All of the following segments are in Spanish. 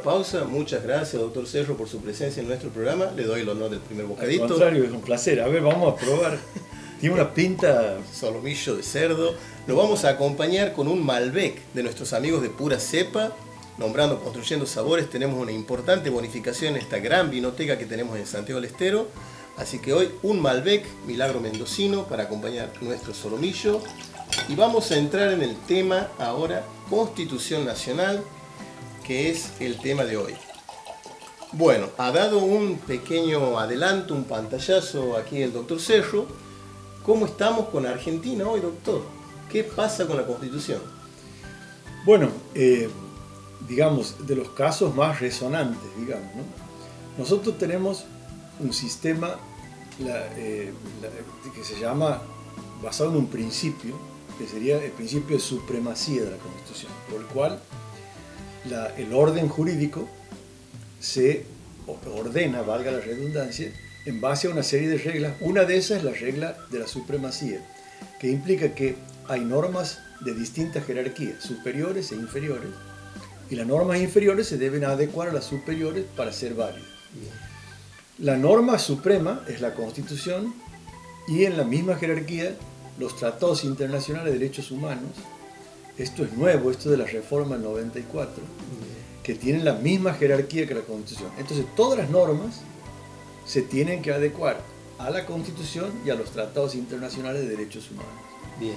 la pausa. Muchas gracias, doctor Cerro, por su presencia en nuestro programa. Le doy el honor del primer bocadito. Al contrario, es un placer. A ver, vamos a probar. Tiene una pinta... Solomillo de cerdo. Lo vamos a acompañar con un Malbec de nuestros amigos de pura cepa. Nombrando Construyendo Sabores, tenemos una importante bonificación en esta gran vinoteca que tenemos en Santiago del Estero. Así que hoy un Malbec Milagro Mendocino para acompañar nuestro solomillo. Y vamos a entrar en el tema ahora, Constitución Nacional, que es el tema de hoy. Bueno, ha dado un pequeño adelanto, un pantallazo aquí el doctor Cerro. ¿Cómo estamos con Argentina hoy, doctor? ¿Qué pasa con la Constitución? Bueno, digamos, de los casos más resonantes, digamos, ¿no? Nosotros tenemos un sistema que se llama, basado en un principio, que sería el principio de supremacía de la Constitución, por el cual el orden jurídico se ordena, valga la redundancia, en base a una serie de reglas. Una de esas es la regla de la supremacía, que implica que hay normas de distintas jerarquías, superiores e inferiores, y las normas inferiores se deben adecuar a las superiores para ser válidas. La norma suprema es la Constitución, y en la misma jerarquía los tratados internacionales de derechos humanos. Esto es nuevo, esto de la reforma del 94, que tienen la misma jerarquía que la Constitución. Entonces todas las normas se tienen que adecuar a la Constitución y a los tratados internacionales de derechos humanos. Bien.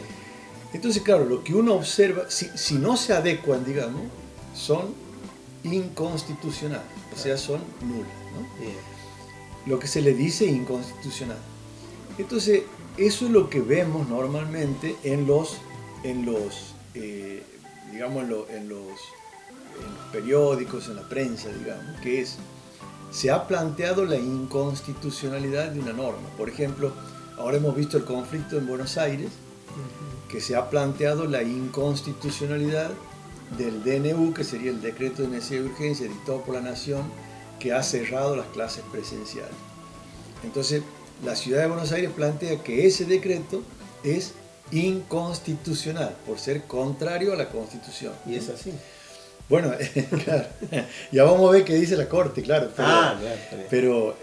Entonces, claro, lo que uno observa, si no se adecuan, digamos, son inconstitucionales, o sea, son nulas, ¿no? Bien. Lo que se le dice inconstitucional. Entonces, eso es lo que vemos normalmente en los periódicos, en la prensa, digamos, que es, se ha planteado la inconstitucionalidad de una norma. Por ejemplo, ahora hemos visto el conflicto en Buenos Aires, que se ha planteado la inconstitucionalidad del DNU, que sería el decreto de necesidad y urgencia dictado por la Nación, que ha cerrado las clases presenciales. Entonces, la ciudad de Buenos Aires plantea que ese decreto es inconstitucional por ser contrario a la Constitución. ¿Y es así? Bueno, claro, ya vamos a ver qué dice la Corte, claro. Pero,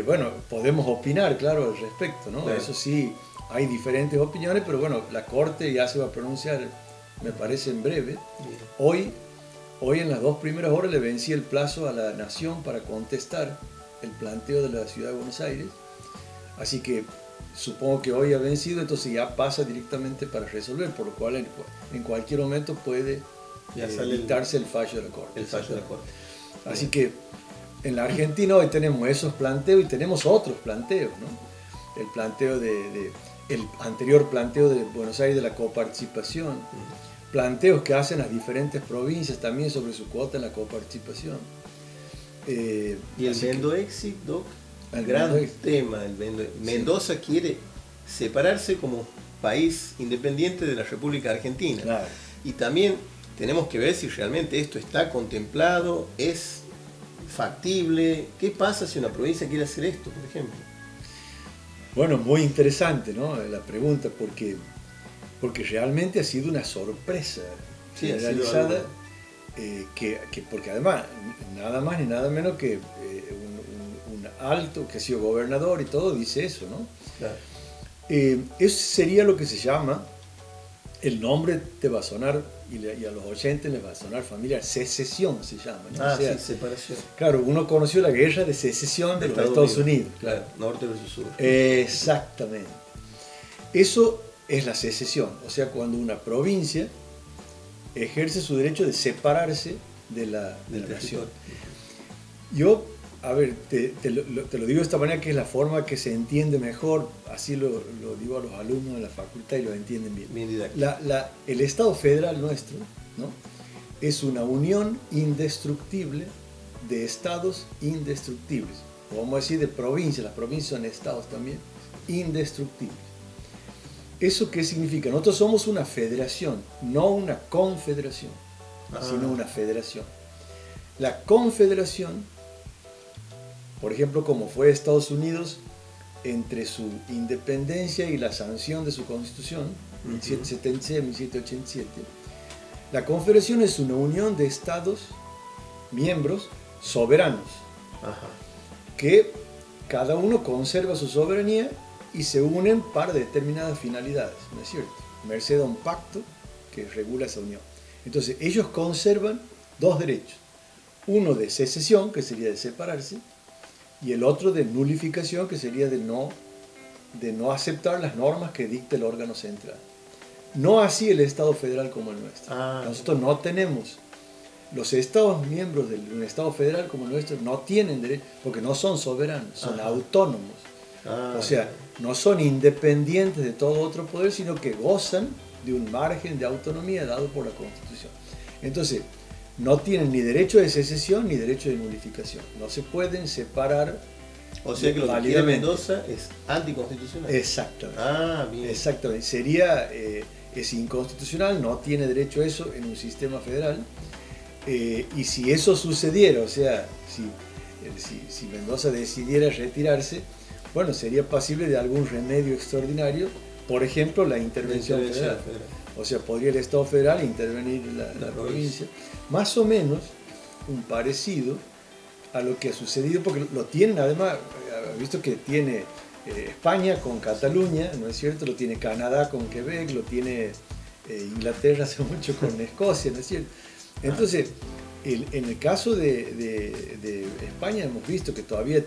bueno, podemos opinar, claro, al respecto, ¿no? Claro. Eso sí, hay diferentes opiniones, pero bueno, la Corte ya se va a pronunciar, me parece, en breve. Hoy en las 2 primeras horas le vencí el plazo a la Nación para contestar el planteo de la ciudad de Buenos Aires. Así que supongo que hoy ha vencido, entonces ya pasa directamente para resolver, por lo cual en cualquier momento puede dictarse el fallo de la Corte. El fallo de la Corte. Así que en la Argentina hoy tenemos esos planteos y tenemos otros planteos, ¿no? El planteo el anterior planteo de Buenos Aires de la coparticipación, planteos que hacen las diferentes provincias también sobre su cuota en la coparticipación. ¿Y el Vendoexit, Doc? El gran tema del Vendoexit. Mendoza quiere separarse como país independiente de la República Argentina. Claro. Y también tenemos que ver si realmente esto está contemplado, es factible. ¿Qué pasa si una provincia quiere hacer esto, por ejemplo? Bueno, muy interesante, ¿no? La pregunta, porque realmente ha sido una sorpresa generalizada, porque además, nada más ni nada menos que un alto, que ha sido gobernador y todo, dice eso, ¿no? Claro. Eso sería lo que se llama, el nombre te va a sonar, y a los oyentes les va a sonar familiar, secesión se llama, ¿no? Ah, o sea, sí, separación. Claro, uno conoció la guerra de secesión de los Estados Unidos. Claro, norte versus sur. Exactamente. Eso es la secesión, o sea, cuando una provincia ejerce su derecho de separarse de la nación. Yo, a ver, te lo digo de esta manera, que es la forma que se entiende mejor, así lo digo a los alumnos de la facultad y lo entienden bien. Bien didáctico. El Estado federal nuestro, ¿no?, es una unión indestructible de estados indestructibles, o vamos a decir de provincias, las provincias son estados también, indestructibles. ¿Eso qué significa? Nosotros somos una federación, no una confederación, sino una federación. La confederación, por ejemplo, como fue Estados Unidos, entre su independencia y la sanción de su constitución, 1776 1787, la confederación es una unión de estados miembros soberanos, Ajá. que cada uno conserva su soberanía y se unen para determinadas finalidades, ¿no es cierto? Merced a un pacto que regula esa unión. Entonces, ellos conservan dos derechos. Uno de secesión, que sería de separarse, y el otro de nulificación, que sería de no aceptar las normas que dicta el órgano central. No así el Estado federal como el nuestro. Nosotros no tenemos, los Estados miembros de un Estado federal como el nuestro no tienen derecho, porque no son soberanos, son autónomos. O sea, no son independientes de todo otro poder, sino que gozan de un margen de autonomía dado por la Constitución. Entonces, no tienen ni derecho de secesión ni derecho de nulificación. No se pueden separar. O sea que lo que quiere Mendoza es anticonstitucional. Exactamente. Bien. Exactamente. Es inconstitucional, no tiene derecho a eso en un sistema federal. Y si eso sucediera, o sea, si Mendoza decidiera retirarse, bueno, sería pasible de algún remedio extraordinario, por ejemplo, la intervención federal. O sea, podría el Estado federal intervenir en la provincia. Más o menos un parecido a lo que ha sucedido, porque lo tienen además, visto que tiene España con Cataluña, ¿no es cierto? Lo tiene Canadá con Quebec, lo tiene Inglaterra hace mucho con Escocia, ¿no es cierto? Entonces, en el caso de España hemos visto que todavía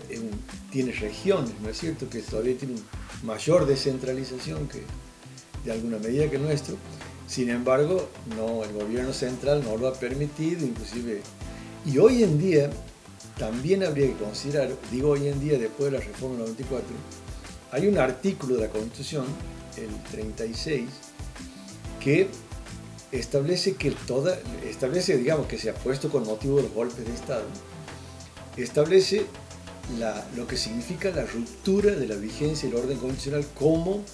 tiene regiones, ¿no es cierto? Que todavía tiene una mayor descentralización que de alguna medida que el nuestro. Sin embargo, no, el gobierno central no lo ha permitido, inclusive. Y hoy en día también habría que considerar, digo hoy en día después de la reforma 94, hay un artículo de la Constitución, el 36, que establece digamos que se ha puesto con motivo de los golpes de Estado, establece lo que significa la ruptura de la vigencia del orden constitucional como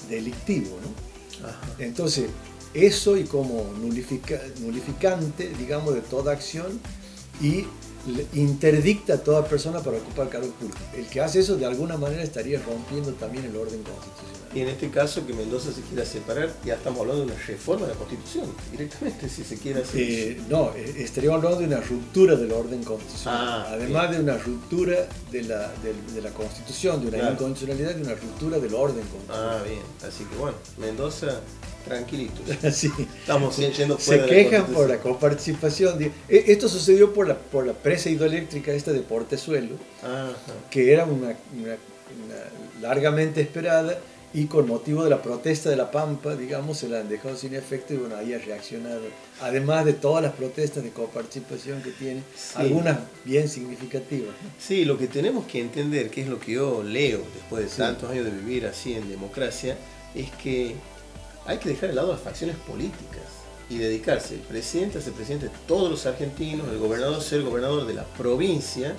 delictivo, ¿no? Ajá. Entonces, eso y como nulificante, digamos, de toda acción y interdicta a toda persona para ocupar cargos públicos. El que hace eso de alguna manera estaría rompiendo también el orden constitucional. Y en este caso que Mendoza se quiera separar, ya estamos hablando de una reforma de la Constitución, directamente, si se quiere hacer. No, estaríamos hablando de una ruptura del orden constitucional. Además de una ruptura de la Constitución, de una inconstitucionalidad, de una ruptura del orden constitucional. Bien. Así que bueno, Mendoza, tranquilitos. Sí. Estamos yendo fuera se quejan por la coparticipación. Esto sucedió por la presa hidroeléctrica esta de Portezuelo, que era una largamente esperada, y con motivo de la protesta de La Pampa, digamos, se la han dejado sin efecto y bueno, ahí ha reaccionado. Además de todas las protestas de coparticipación que tiene, algunas bien significativas, ¿no? Sí, lo que tenemos que entender, que es lo que yo leo después de tantos años de vivir así en democracia, es que hay que dejar de lado las facciones políticas y dedicarse el presidente a ser presidente de todos los argentinos, el gobernador a ser gobernador de la provincia,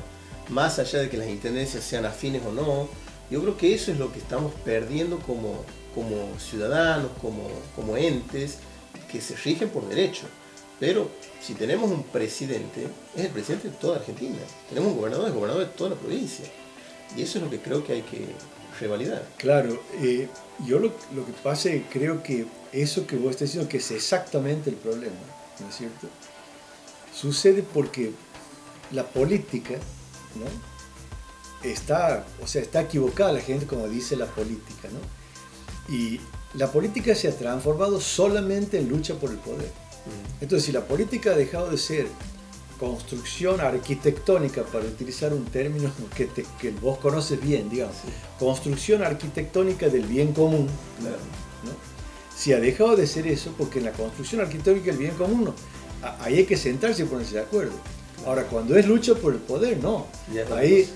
más allá de que las intendencias sean afines o no. Yo creo que eso es lo que estamos perdiendo como ciudadanos, como entes que se rigen por derecho. Pero si tenemos un presidente, es el presidente de toda Argentina. Tenemos un gobernador, es gobernador de toda la provincia. Y eso es lo que creo que hay que revalidar. Claro, yo lo que pasa es que creo que eso que vos estás diciendo, que es exactamente el problema, ¿no es cierto? Sucede porque la política, ¿no? Está equivocada la gente cuando dice la política, ¿no? Y la política se ha transformado solamente en lucha por el poder. Entonces, si la política ha dejado de ser construcción arquitectónica, para utilizar un término que vos conoces bien, digamos, construcción arquitectónica del bien común, ¿no? Si ha dejado de ser eso, porque en la construcción arquitectónica del bien común, no, ahí hay que sentarse y ponerse de acuerdo. Ahora, cuando es lucha por el poder, no. Ahí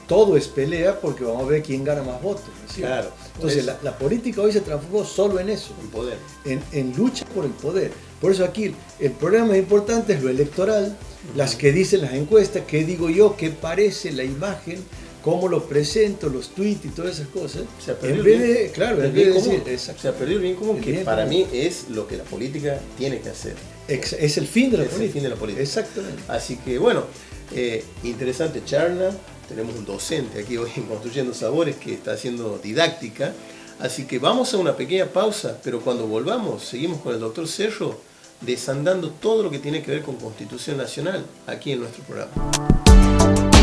todo es pelea porque vamos a ver quién gana más votos, ¿no? Claro. Entonces, la política hoy se transformó solo en eso. En poder. En lucha por el poder. Por eso aquí el problema más importante es lo electoral, las que dicen las encuestas, qué digo yo, qué parece la imagen, cómo lo presento, los tweets y todas esas cosas. Se ha perdido el bien común, que para mí es lo que la política tiene que hacer. Es el fin de la política. El fin de la política. Exactamente. Así que bueno, interesante charla. Tenemos un docente aquí hoy en Construyendo Sabores que está haciendo didáctica. Así que vamos a una pequeña pausa, pero cuando volvamos seguimos con el doctor Cerro desandando todo lo que tiene que ver con Constitución Nacional aquí en nuestro programa.